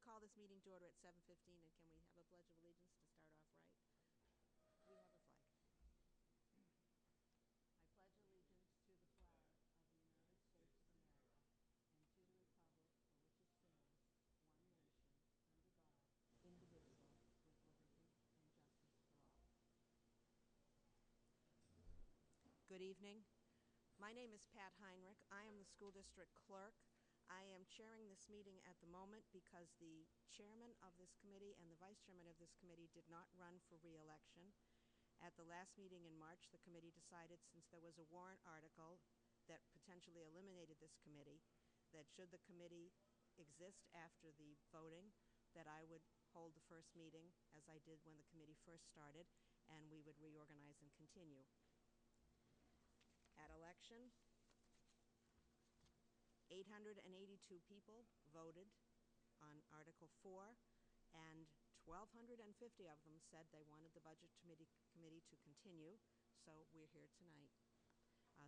call this meeting to order at 7:15, and can we have a pledge of allegiance to start off right? We have a flag. I pledge allegiance to the flag of the United States of America and to the republic for which it stands, one nation, under God, indivisible, with liberty and justice for all. Good evening. My name is Pat Heinrich. I am the school district clerk. I am chairing this meeting at the moment because the chairman of this committee and the vice chairman of this committee did not run for re-election. At the last meeting in March, the committee decided, since there was a warrant article that potentially eliminated this committee, that should the committee exist after the voting, that I would hold the first meeting, as I did when the committee first started, and we would reorganize and continue. At election, 882 people voted on Article 4, and 1,250 of them said they wanted the Budget Committee to continue, so we're here tonight.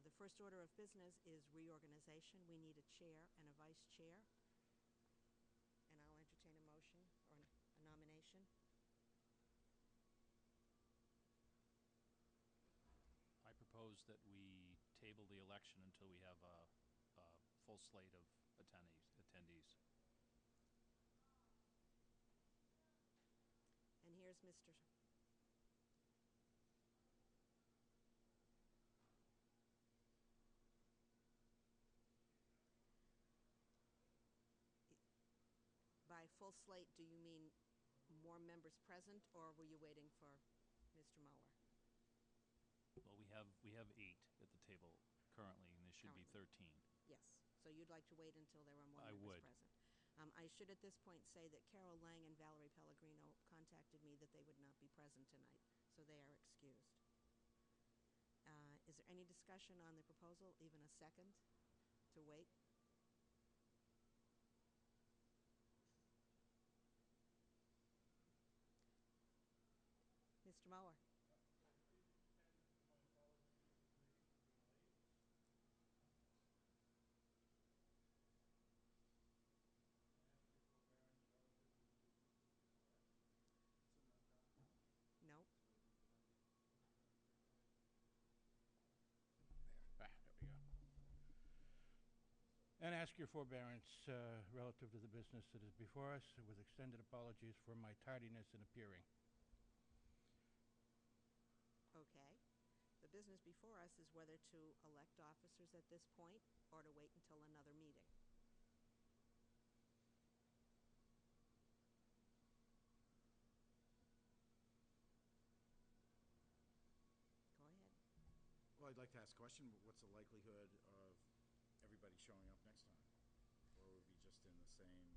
The first order of business is reorganization. We need a chair and a vice chair, and I'll entertain a motion or a nomination. I propose that we table the election until we have a full slate of attendees. And here's Mr. By full slate, do you mean more members present, or were you waiting for Mr. Mueller? Well, we have 8 at the table currently, and there should be 13. Yes. So you'd like to wait until there are more members present. I should at this point say that Carol Lang and Valerie Pellegrino contacted me that they would not be present tonight, so they are excused. Is there any discussion on the proposal, even a second, to wait? Mr. Mueller. No. There we go. And ask your forbearance relative to the business that is before us, with extended apologies for my tardiness in appearing. Okay. The business before us is whether to elect officers at this point or to wait until another meeting. Go ahead. Well, I'd like to ask a question. What's the likelihood of everybody showing up next time? Or would we be just in the same?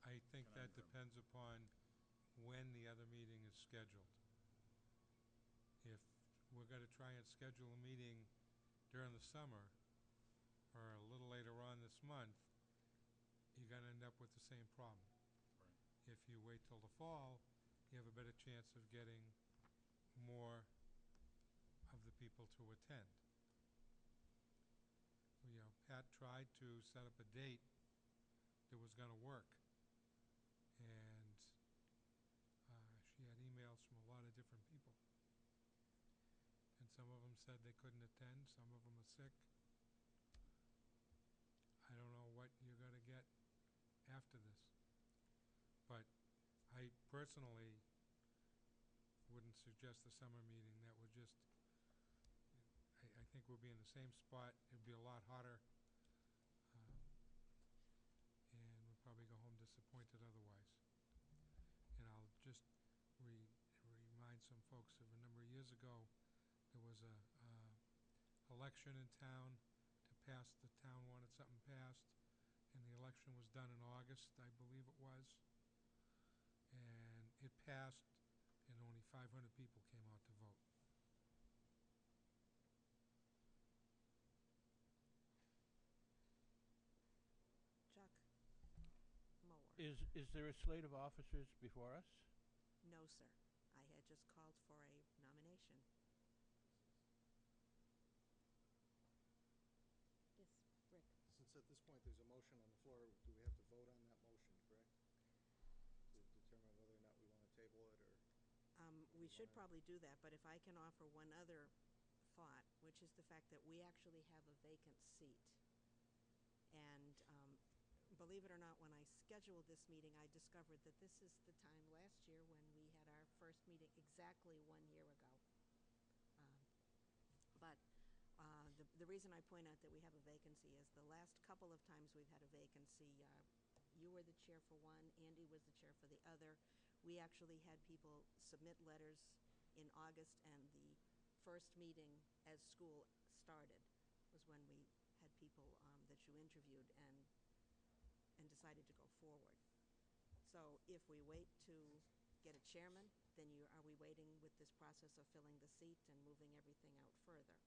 I think that depends upon when the other meeting is scheduled. If we're going to try and schedule a meeting during the summer or a little later on this month, you're going to end up with the same problem. Right. If you wait till the fall, you have a better chance of getting more of the people to attend. You know, Pat tried to set up a date that was going to work, and she had emails from a lot of different people. And some of them said they couldn't attend, some of them are sick. I don't know what you're going to get after this. But I personally wouldn't suggest the summer meeting. That would just, I think we'll be in the same spot. It'd be a lot hotter. And we'll probably go home disappointed otherwise. And I'll just remind some folks of a number of years ago, there was a election in town to pass, the town wanted something passed, and the election was done in August, I believe it was. And it passed, and only 500 people came out to vote. Chuck Mower. Is there a slate of officers before us? No, sir. I had just called for a nomination. Yes, Rick. Since at this point there's a motion on the floor, do we have to vote on that motion, correct? we should probably do that, but if I can offer one other thought, which is the fact that we actually have a vacant seat. And believe it or not, when I scheduled this meeting, I discovered that this is the time last year when we had our first meeting exactly 1 year ago. But the reason I point out that we have a vacancy is the last couple of times we've had a vacancy, you were the chair for one, Andy was the chair for the other. We actually had people submit letters in August, and the first meeting as school started was when we had people that you interviewed and decided to go forward. So if we wait to get a chairman, then are we waiting with this process of filling the seat and moving everything out further?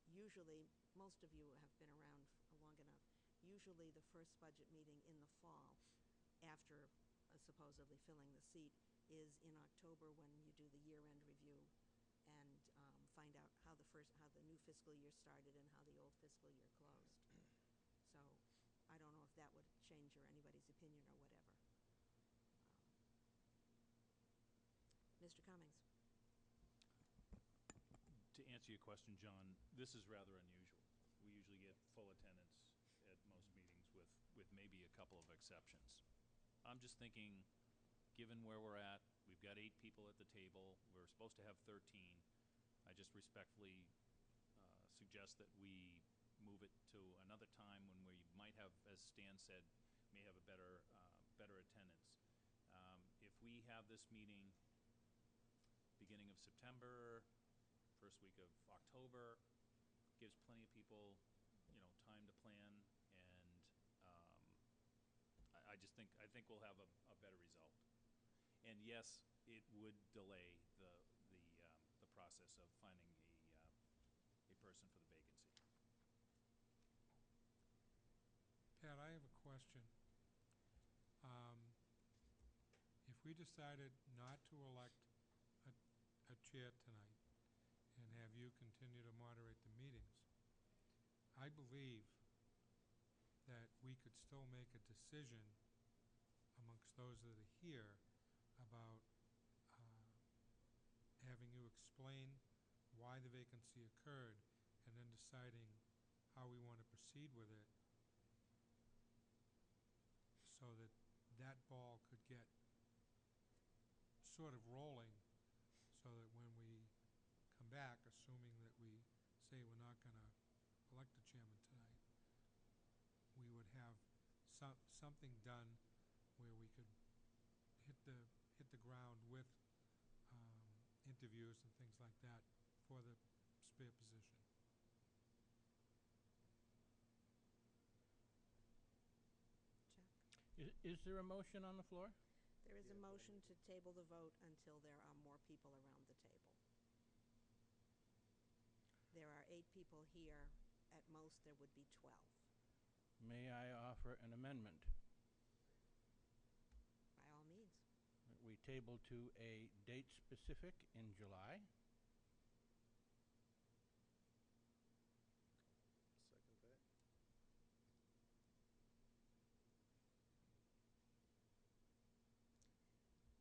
Usually, most of you have been around long enough. Usually the first budget meeting in the fall, after supposedly filling the seat, is in October when you do the year-end review and find out how the new fiscal year started and how the old fiscal year closed. So I don't know if that would change anybody's opinion or whatever. Mr. Cummings. To answer your question, John, this is rather unusual. We usually get full attendance at most meetings with maybe a couple of exceptions. I'm just thinking, given where we're at, we've got 8 people at the table. We're supposed to have 13. I just respectfully suggest that we move it to another time when we might have, as Stan said, may have a better attendance. If we have this meeting beginning of September, first week of October, gives plenty of people, time to plan, and I think we'll have a better result. And yes, it would delay the process of finding a person for the vacancy. Pat, I have a question. If we decided not to elect a chair tonight and have you continue to moderate the meetings, I believe that we could still make a decision amongst those that are here about having you explain why the vacancy occurred and then deciding how we want to proceed with it so that that ball could get sort of rolling, so that when we come back, assuming that we say we're not going to elect a chairman tonight, we would have something done where we could hit the ground with interviews and things like that for the spare position. Chuck? Is there a motion on the floor? There is a motion to table the vote until there are more people around the table. There are 8 people here. At most, there would be 12. May I offer an amendment? By all means. We table to a date specific in July. Second that.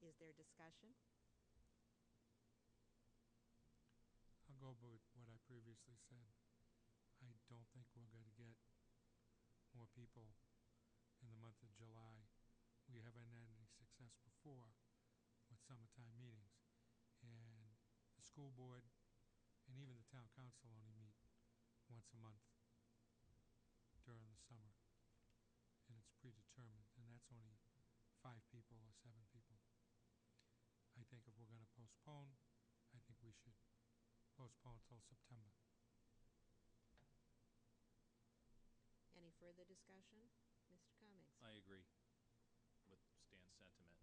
Is there discussion? I'll go with what I previously said. I don't think we're going to get more people in the month of July. We haven't had any success before with summertime meetings. And the school board and even the town council only meet once a month during the summer. And it's predetermined, and that's only 5 people or 7 people. I think if we're going to postpone, I think we should postpone till September. Any further discussion? Mr. Cummings? I agree with Stan's sentiment.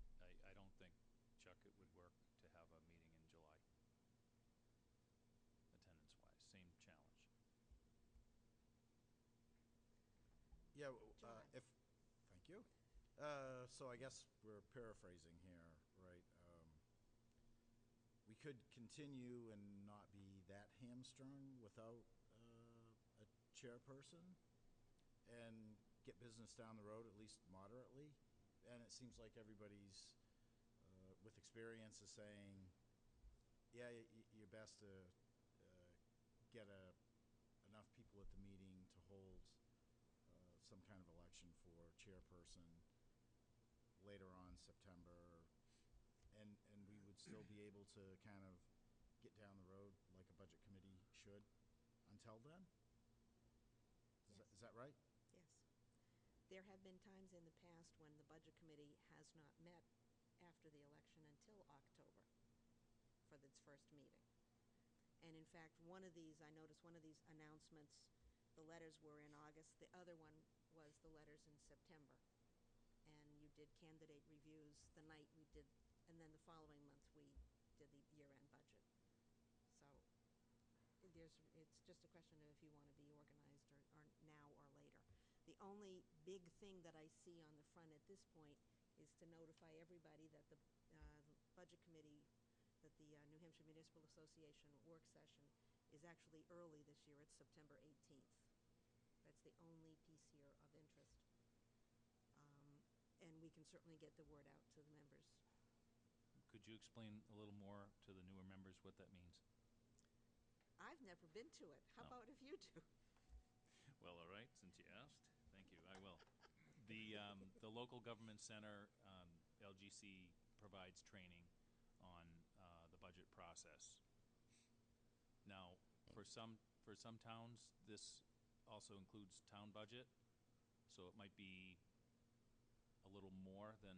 I don't think, Chuck, it would work to have a meeting in July, attendance-wise. Same challenge. Yeah, John. thank you. So I guess we're paraphrasing here, right? We could continue and not be that hamstrung without a chairperson and get business down the road, at least moderately. And it seems like everybody's, with experience, is saying to get enough people at the meeting to hold some kind of election for chairperson later on September, and we would still be able to kind of get down the road like a budget committee should until then? Is that right? Yes. There have been times in the past when the Budget Committee has not met after the election until October for its first meeting. And in fact, I noticed one of these announcements, the letters were in August. The other one was the letters in September. And you did candidate reviews the night we did, and then the following month we did the year-end budget. So it's just a question of if you want to be organized or now or later. The only big thing that I see on the front at this point is to notify everybody that the Budget Committee, that the New Hampshire Municipal Association work session is actually early this year. It's September 18th. That's the only piece here of interest. And we can certainly get the word out to the members. Could you explain a little more to the newer members what that means? I've never been to it. How about if you do? Well, all right, since you asked, thank you, I will. The local government center, LGC, provides training on the budget process. Now, for some towns, this also includes town budget, so it might be a little more than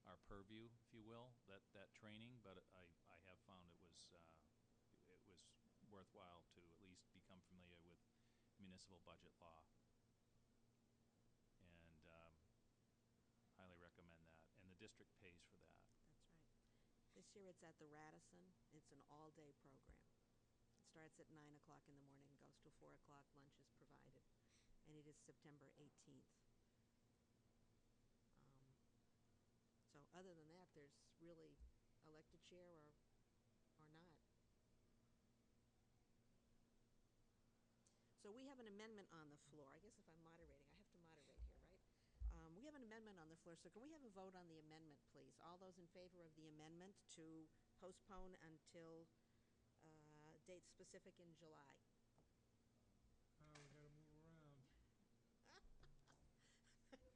our purview, if you will, that training, but I have found it was worthwhile to at least become familiar with municipal budget law, and highly recommend that. And the district pays for that. That's right. This year it's at the Radisson. It's an all-day program. It starts at 9 o'clock in the morning, goes till 4 o'clock. Lunch is provided, and it is September 18th. So other than that, there's really elected chair or not. So we have an amendment on the floor. I guess if I'm moderating, I have to moderate here, right? We have an amendment on the floor, so can we have a vote on the amendment, please? All those in favor of the amendment to postpone until date specific in July? Oh, we gotta move around. Okay.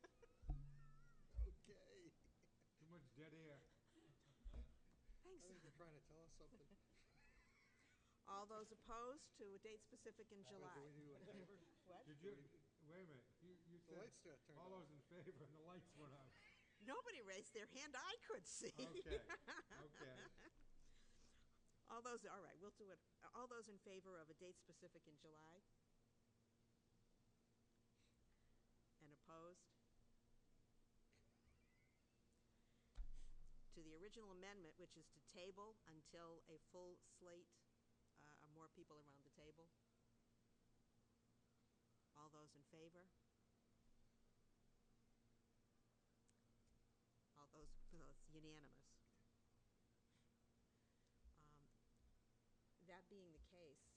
Too much dead air. Thanks. I think they're trying to tell us something. All those opposed to a date specific in July? Do we do in favor? What? Did you, wait a minute, you The said lights turned all off. those in favor and the lights went out. Nobody raised their hand I could see. Okay, okay. All right, we'll do it. All those in favor of a date specific in July? And opposed? To the original amendment, which is to table until a full slate, more people around the table. All those in favor? All those, it's unanimous. That being the case,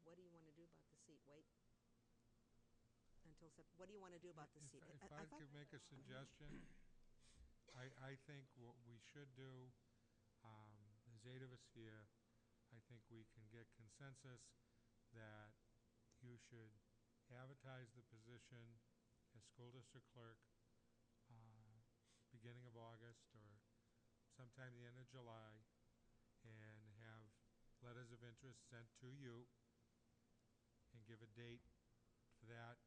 what do you want to do about the seat? Wait until what do you want to do about the seat? If I could make a suggestion, I think what we should do, there's 8 of us here, I think we can get consensus that you should advertise the position as school district clerk beginning of August or sometime the end of July, and have letters of interest sent to you, and give a date for that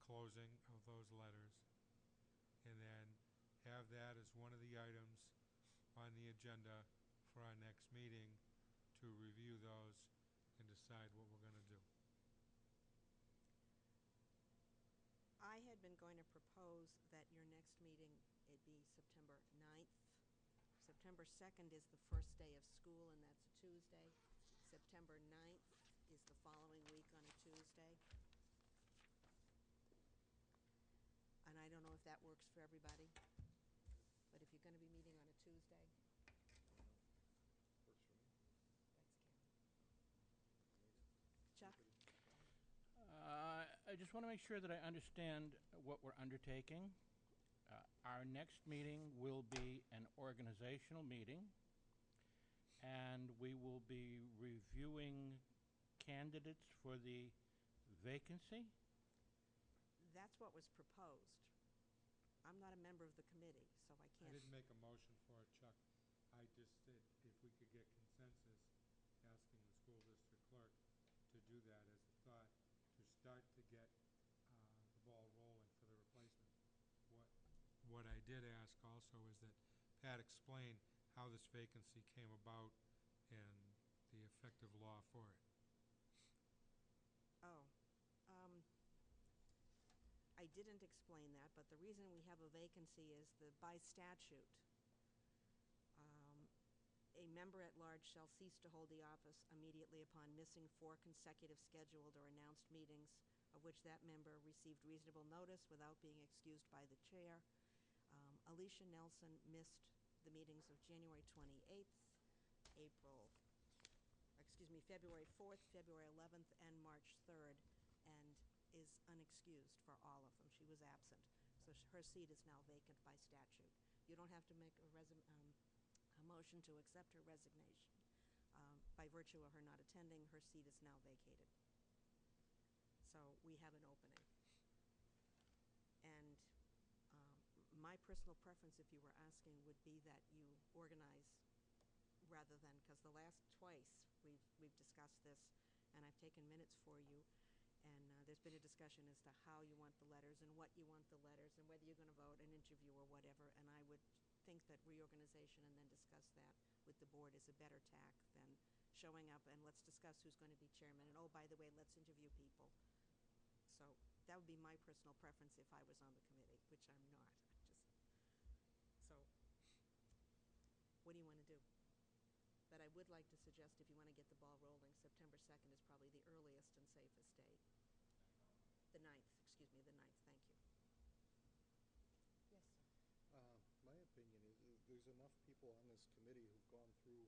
closing of those letters, and then have that as one of the items on the agenda for our next meeting to review those and decide what we're going to do. I had been going to propose that your next meeting, it be September 9th. September 2nd is the first day of school, and that's a Tuesday. September 9th is the following week on a Tuesday. And I don't know if that works for everybody, but if you're going to be meeting on a Tuesday. Works for me. Chuck? I just want to make sure that I understand what we're undertaking. Our next meeting will be an organizational organizational meeting, and we will be reviewing candidates for the vacancy. That's what was proposed. I'm not a member of the committee, so I I can't. didn't make a motion for it, Chuck. I just said if we could get consensus, asking the school district clerk to do that as a thought, to start to get the ball rolling for the replacement. What I did ask also is that Pat explain how this vacancy came about and the effective law for it. Oh, I didn't explain that, but the reason we have a vacancy is that by statute, a member at large shall cease to hold the office immediately upon missing 4 consecutive scheduled or announced meetings of which that member received reasonable notice without being excused by the chair. Alicia Nelson missed the meetings of January 28th, February 4th, February 11th, and March 3rd, and is unexcused for all of them. She was absent. So her seat is now vacant by statute. You don't have to make a motion to accept her resignation. By virtue of her not attending, her seat is now vacated. So we have an opening. And my personal preference, if you were asking, would be that you organize rather than, because the last twice we've discussed this, and I've taken minutes for you, and there's been a discussion as to how you want the letters and what you want the letters and whether you're going to vote an interview or whatever, and I would think that reorganization and then discuss that with the board is a better tack than showing up and let's discuss who's going to be chairman, and oh, by the way, let's interview people. So that would be my personal preference if I was on the committee, which I'm not. So what do you want to do? But I would like to suggest, if you want to get the ball rolling, September 2nd is probably the earliest and safest date. The 9th, thank you. Yes, sir. My opinion is there's enough people on this committee who've gone through,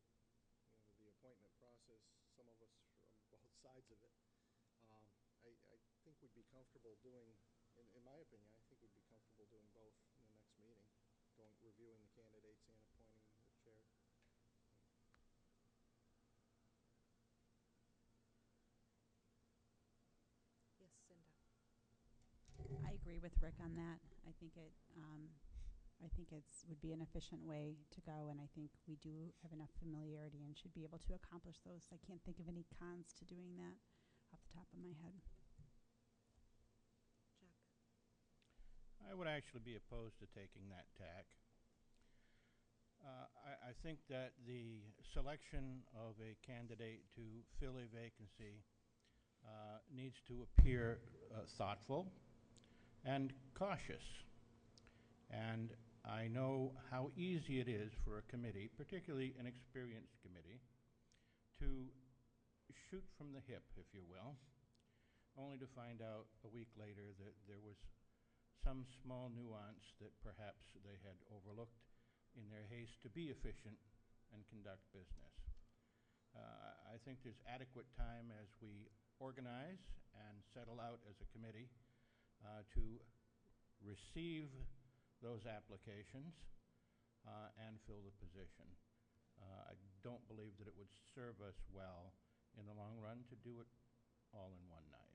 the appointment process, some of us from both sides of it. I think we'd be comfortable doing, in my opinion, I think we'd be comfortable doing both in the next meeting, reviewing the candidates and appointing the chair. Yes, Cinda. I agree with Rick on that. I think would be an efficient way to go, and I think we do have enough familiarity and should be able to accomplish those. I can't think of any cons to doing that off the top of my head. Chuck. I would actually be opposed to taking that tack. I think that the selection of a candidate to fill a vacancy needs to appear thoughtful and cautious. And I know how easy it is for a committee, particularly an experienced committee, to shoot from the hip, if you will, only to find out a week later that there was some small nuance that perhaps they had overlooked in their haste to be efficient and conduct business. I think there's adequate time as we organize and settle out as a committee to receive those applications and fill the position. I don't believe that it would serve us well in the long run to do it all in one night.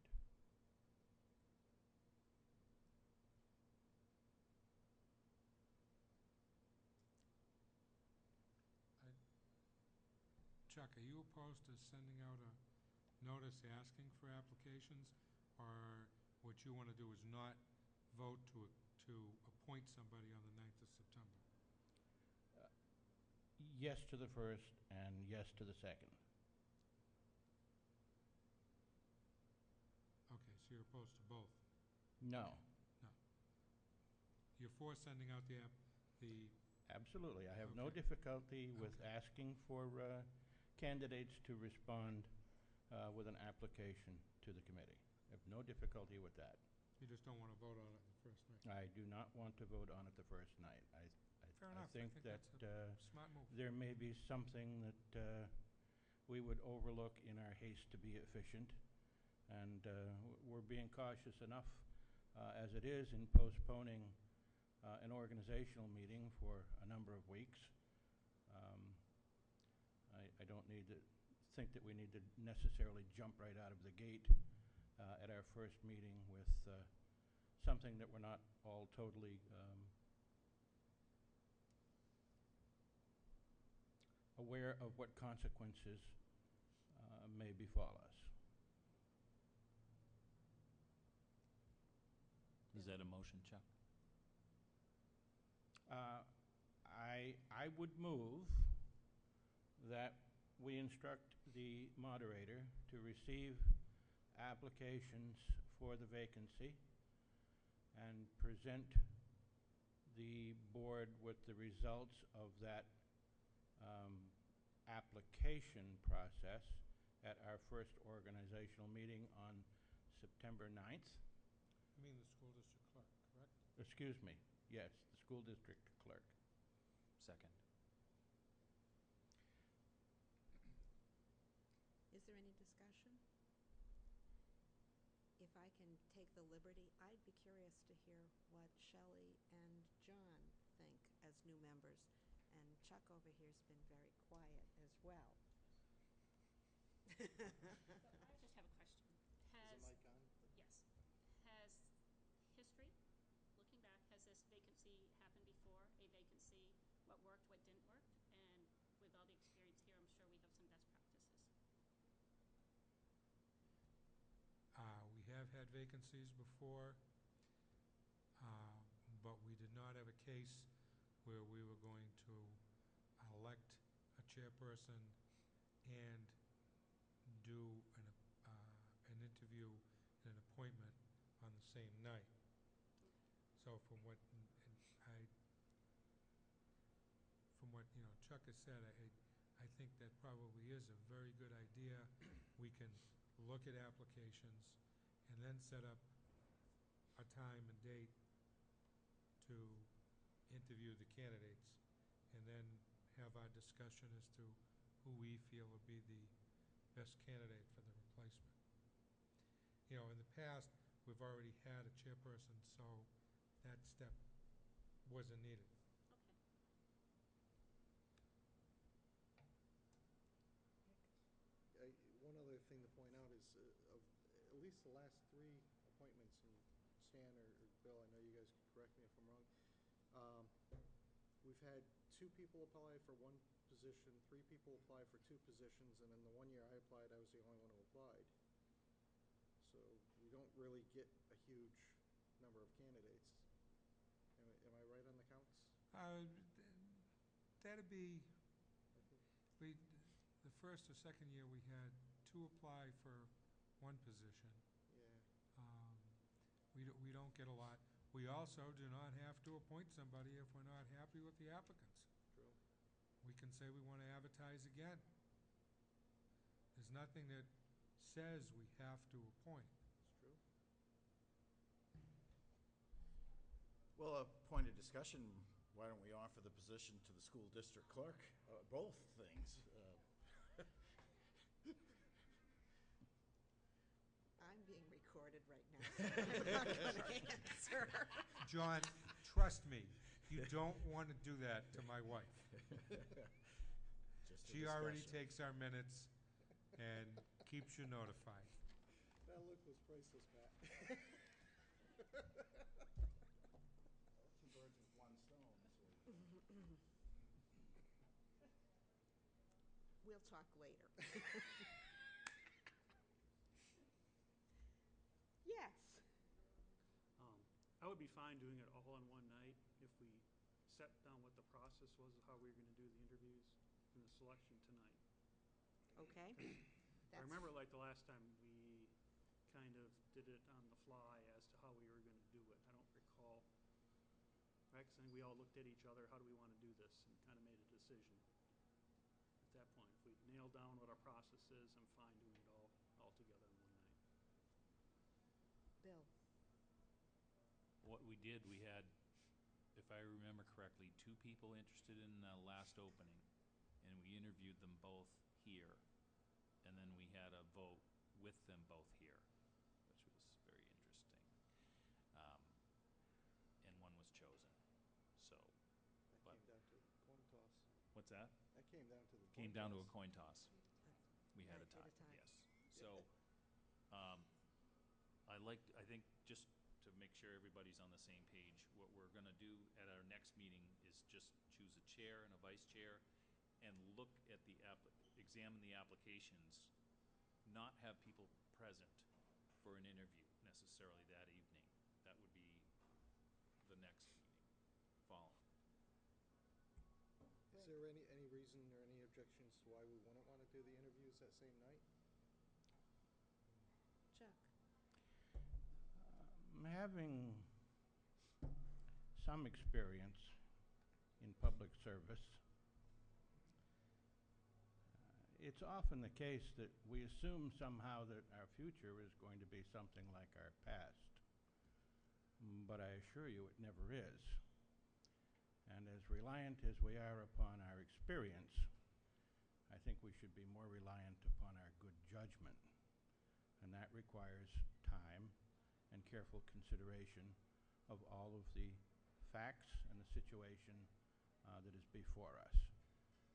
Chuck, are you opposed to sending out a notice asking for applications, or what you want to do is not vote to appoint somebody on the 9th of September? Yes to the first and yes to the second. Okay, so you're opposed to both. No. No. You're for sending out the Absolutely. I have no Okay. difficulty with Okay. asking for candidates to respond with an application to the committee. I have no difficulty with that. You just don't want to vote on it the first night. I do not want to vote on it the first night. Fair I enough. think that that's a smart move. there may be something that we would overlook in our haste to be efficient, and we're being cautious enough as it is in postponing an organizational meeting for a number of weeks I don't need to think that we need to necessarily jump right out of the gate at our first meeting with something that we're not all totally aware of what consequences may befall us. Is that a motion, Chuck? I would move that we instruct the moderator to receive applications for the vacancy and present the board with the results of that application process at our first organizational meeting on September 9th. You mean the school district clerk, correct? Excuse me, yes, the school district clerk. Second. Is there any discussion? If I can take the liberty, I'd be curious to hear what Shelley and John think as new members. And Chuck over here's been very quiet as well. So I just have a question. Is the mic on? Yes, has history, looking back, has this vacancy happened before? A vacancy, what worked, what didn't work? And with all the experience here, I'm sure we have some best practices. We have had vacancies before, but we did not have a case where we were going to elect a chairperson and do an interview and an appointment on the same night. So from what Chuck has said, I think that probably is a very good idea. We can look at applications and then set up a time and date to interview the candidates, and then have our discussion as to who we feel would be the best candidate for the replacement. In the past, we've already had a chairperson, so that step wasn't needed. Okay. One other thing to point out is, of at least the last 3 appointments, and Stan or Bill, I know you guys can correct me if I'm wrong, we've had 2 people apply for 1 position, 3 people apply for 2 positions, and in the 1 year I applied, I was the only one who applied. So we don't really get a huge number of candidates. Am I right on the counts? That'd be, the first or second year, we had 2 apply for 1 position. Yeah. We don't get a lot. We also do not have to appoint somebody if we're not happy with the applicants. True. We can say we want to advertise again. There's nothing that says we have to appoint. It's true. Well, a point of discussion, why don't we offer the position to the school district clerk? Both things. I'm being recorded right now, so I'm not going to answer. John, trust me, you don't want to do that to my wife. Just a She already discussion. takes our minutes and keeps you notified. That look was priceless, Pat. Two birds with one stone. We'll talk later. Yes. I would be fine doing it all in one night if we set down what the process was of how we were going to do the interviews and the selection tonight. Okay. I remember like the last time we kind of did it on the fly as to how we were going to do it. I don't recall. Right? 'Cause I think we all looked at each other, how do we want to do this, and kind of made a decision at that point. If we nail down what our process is, I'm fine doing it all together in one night. Bill. What we did, we had, if I remember correctly, 2 people interested in the last opening, and we interviewed them both here, and then we had a vote with them both here, which was very interesting. And one was chosen. So, That But- came down to a coin toss. what's What's that? That came down to the. Came down to a coin toss. We had Right, a tie, at a tie. yes. So, I think just to make sure everybody's on the same page, what we're gonna do at our next meeting is just choose a chair and a vice chair and look at examine the applications, not have people present for an interview necessarily that evening. That would be the next meeting following. Is there any reason or any objections to why we wouldn't want to do the interviews that same night? Chuck? Having some experience in public service, it's often the case that we assume somehow that our future is going to be something like our past. But I assure you it never is. And as reliant as we are upon our experience, I think we should be more reliant upon our good judgment. And that requires time and careful consideration of all of the facts and the situation that is before us.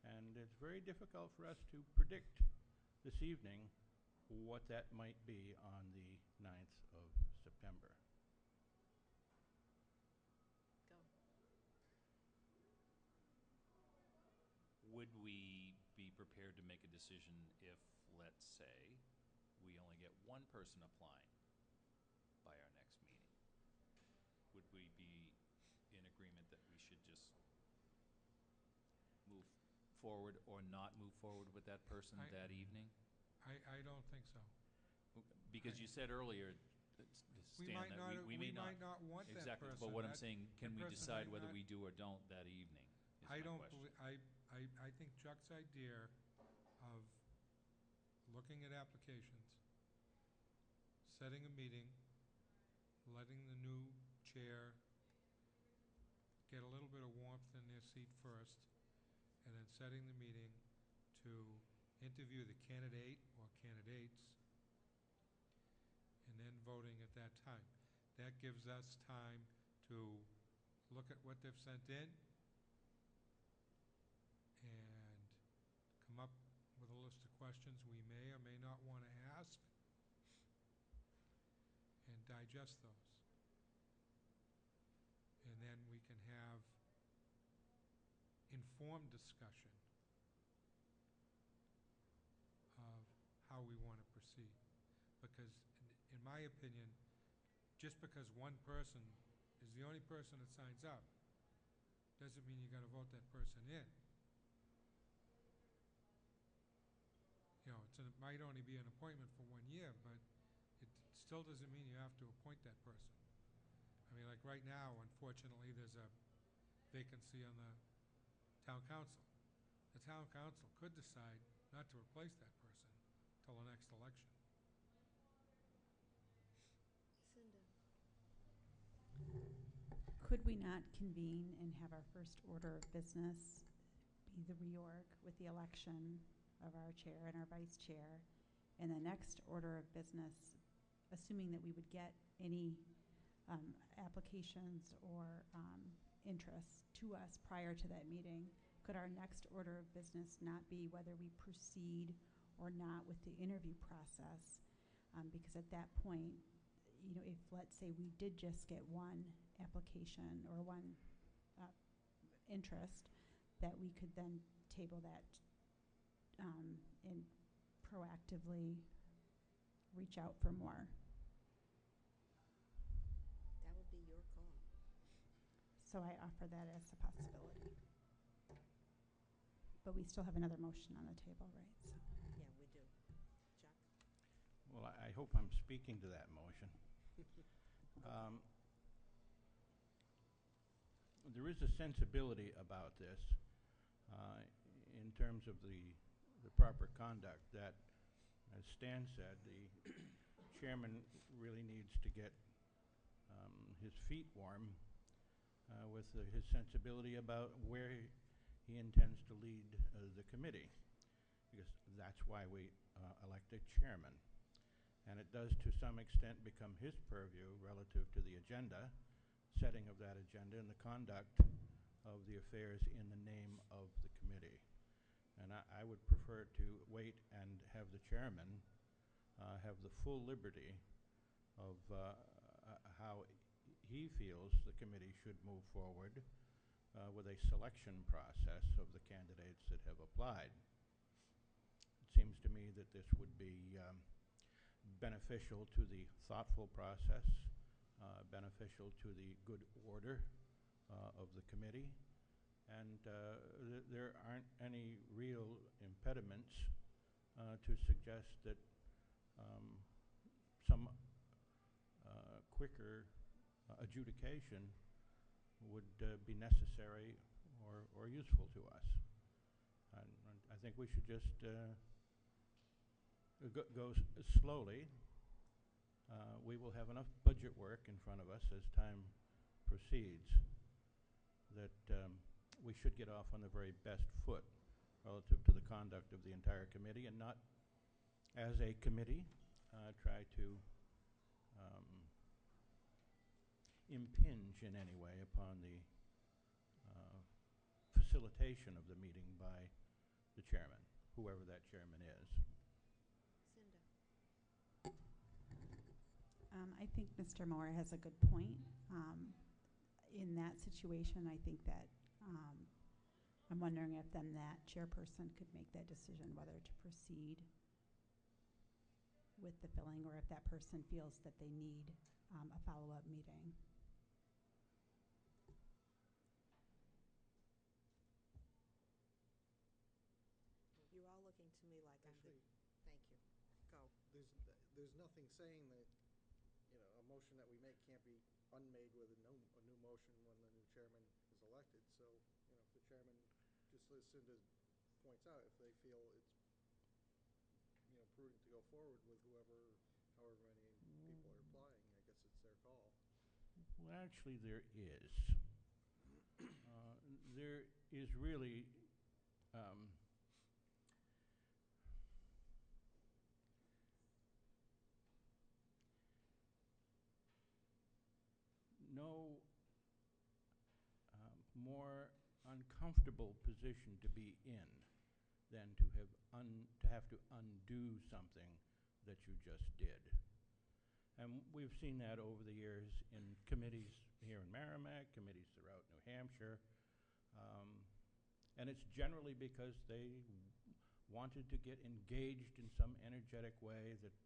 And it's very difficult for us to predict this evening what that might be on the 9th of September. Go. Would we be prepared to make a decision if, let's say, we only get one person applying by our next meeting? Would we be in agreement that we should just move forward or not move forward with that person that evening? I don't think so. Because you said earlier, We Stan, might that not, we may not. not want that person. Exactly, but what I'm That- saying, can that we person decide might whether not- we do or don't that evening, is my I don't question. I think Chuck's idea of looking at applications, setting a meeting, letting the new chair get a little bit of warmth in their seat first, and then setting the meeting to interview the candidate or candidates, and then voting at that time. That gives us time to look at what they've sent in and come up with a list of questions we may or may not want to ask and digest those. And then we can have informed discussion of how we want to proceed. Because in my opinion, just because one person is the only person that signs up, doesn't mean you gotta vote that person in. You know, it might only be an appointment for 1 year, but it still doesn't mean you have to appoint that person. I mean, like right now, unfortunately, there's a vacancy on the town council. The town council could decide not to replace that person till the next election. Cinda? Could we not convene and have our first order of business be the reorg with the election of our chair and our vice chair? And the next order of business, assuming that we would get any applications or interests to us prior to that meeting, could our next order of business not be whether we proceed or not with the interview process? Because at that point, you know, if let's say we did just get one application or one interest, that we could then table that and proactively reach out for more. That would be your call. So I offer that as a possibility. But we still have another motion on the table, right? So. Yeah, we do. Chuck? Well, I hope I'm speaking to that motion. There is a sensibility about this in terms of the proper conduct that, as Stan said, the chairman really needs to get his feet warm with his sensibility about where he intends to lead the committee, because that's why we elect a chairman. And it does, to some extent, become his purview relative to the agenda, setting of that agenda, and the conduct of the affairs in the name of the committee. I would prefer to wait and have the chairman have the full liberty of how he feels the committee should move forward with a selection process of the candidates that have applied. It seems to me that this would be beneficial to the thoughtful process, beneficial to the good order of the committee, and there aren't any real impediments to suggest that some quicker adjudication would be necessary or useful to us. And I think we should just go slowly. We will have enough budget work in front of us as time proceeds that we should get off on the very best foot relative to the conduct of the entire committee, and not as a committee try to impinge in any way upon the facilitation of the meeting by the chairman, whoever that chairman is. Cinda. I think Mr. Moore has a good point. In that situation, I think that I'm wondering if then that chairperson could make that decision whether to proceed with the filling, or if that person feels that they need a follow-up meeting. You're all looking to me like I'm the, Actually, thank you. Go. there's nothing saying that, a motion that we make can't be unmade with a new motion when the new chairman is elected. So, if the chairman, just as Cinda points out, if they feel it's, prudent to go forward with however many people are applying, I guess it's their call. Well, actually, there is. There is really no more uncomfortable position to be in than to have to undo something that you just did. And we've seen that over the years in committees here in Merrimack, committees throughout New Hampshire. And it's generally because they wanted to get engaged in some energetic way that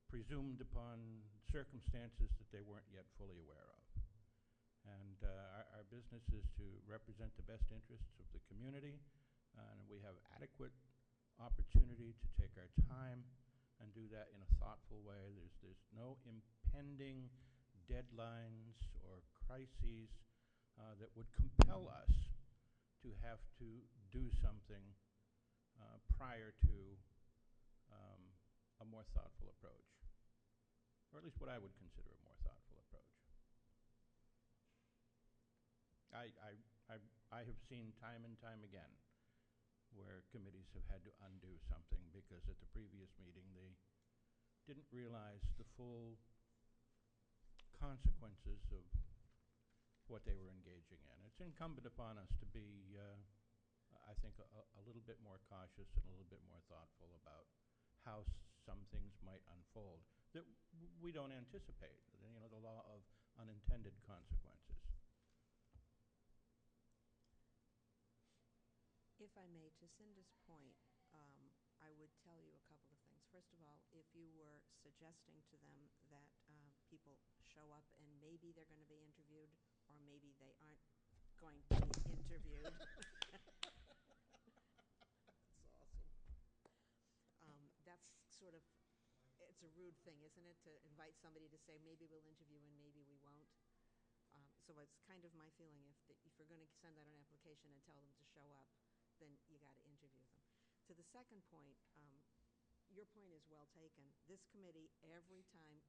presumed upon circumstances that they weren't yet fully aware of. And our business is to represent the best interests of the community, and we have adequate opportunity to take our time and do that in a thoughtful way. There's no impending deadlines or crises that would compel us to have to do something prior to a more thoughtful approach, or at least what I would consider a more thoughtful approach. I have seen time and time again where committees have had to undo something because at the previous meeting they didn't realize the full consequences of what they were engaging in. It's incumbent upon us to be, I think, a little bit more cautious and a little bit more thoughtful about how some things might unfold that we don't anticipate. The law of unintended consequences. If I may, to Cinda's point, I would tell you a couple of things. First of all, if you were suggesting to them that people show up and maybe they're going to be interviewed, or maybe they aren't going to be interviewed. That's awesome. That's sort of, it's a rude thing, isn't it, to invite somebody to say, maybe we'll interview and maybe we won't. So it's kind of my feeling, if you're going to send out an application and tell them to show up, then you got to interview them. To the second point, your point is well taken. This committee, every time,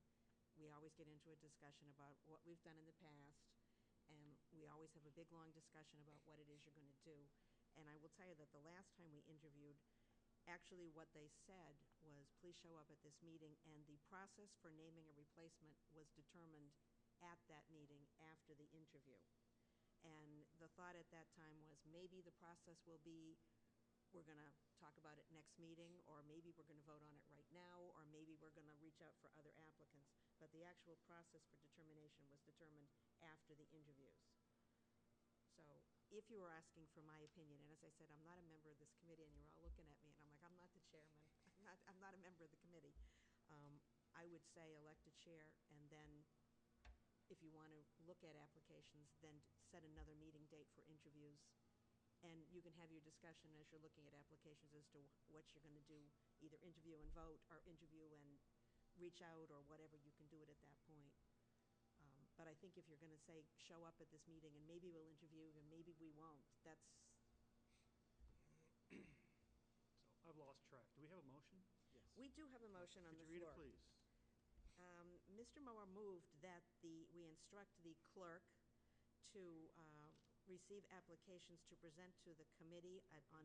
we always get into a discussion about what we've done in the past, and we always have a big, long discussion about what it is you're going to do. And I will tell you that the last time we interviewed, actually what they said was, please show up at this meeting, and the process for naming a replacement was determined at that meeting after the interview. And the thought at that time was, maybe the process will be, we're going to talk about it next meeting, or maybe we're going to vote on it right now, or maybe we're going to reach out for other applicants. But the actual process for determination was determined after the interviews. So if you were asking for my opinion, and as I said, I'm not a member of this committee, and you're all looking at me, and I'm like, I'm not the chairman. I'm not a member of the committee. I would say elect a chair, and then if you want to look at applications, then set another meeting date for interviews. And you can have your discussion as you're looking at applications as to what you're going to do, either interview and vote, or interview and reach out, or whatever, you can do it at that point. But I think if you're going to say, show up at this meeting, and maybe we'll interview, and maybe we won't, that's, So I've lost track. Do we have a motion? Yes. we do have a motion on the Could you read floor. it, please? Mr. Moore moved that we instruct the clerk to receive applications to present to the committee on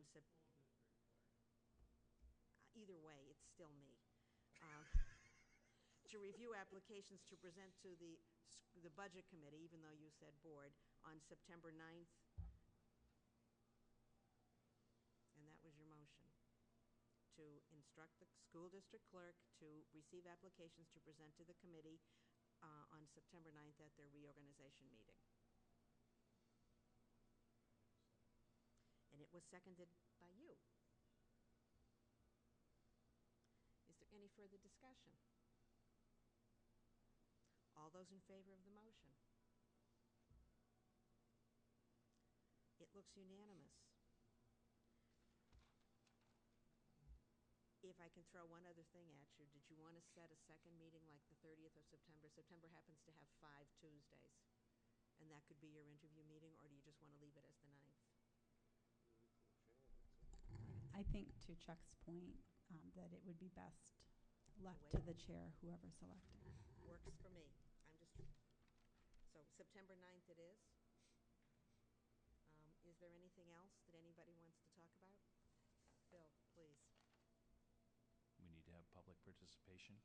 either way, it's still me. To review applications to present to the budget committee, even though you said board, on September 9th. And that was your motion. To instruct the school district clerk to receive applications to present to the committee on September 9th at their reorganization meeting. And it was seconded by you. Is there any further discussion? All those in favor of the motion? It looks unanimous. If I can throw one other thing at you, did you want to set a second meeting like the 30th of September? September happens to have 5 Tuesdays. And that could be your interview meeting, or do you just want to leave it as the 9th? I think to Chuck's point, that it would be best left to the chair, whoever selected. Works for me. So September 9th it is. Is there anything else that anybody wants to talk about? Bill, please. We need to have public participation.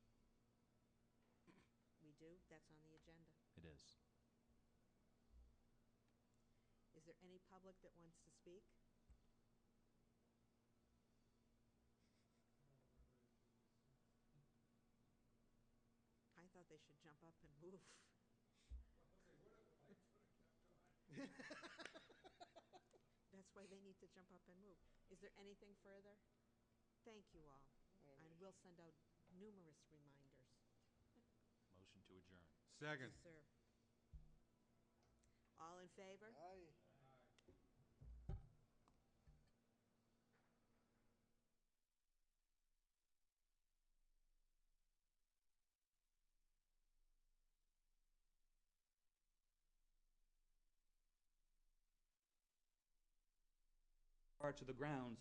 We do? That's on the agenda. It is. Is there any public that wants to speak? I thought they should jump up and move. That's why they need to jump up and move. Is there anything further? Thank you all. And we'll send out numerous reminders. Motion to adjourn. Second. Yes, sir. All in favor? Aye. To the grounds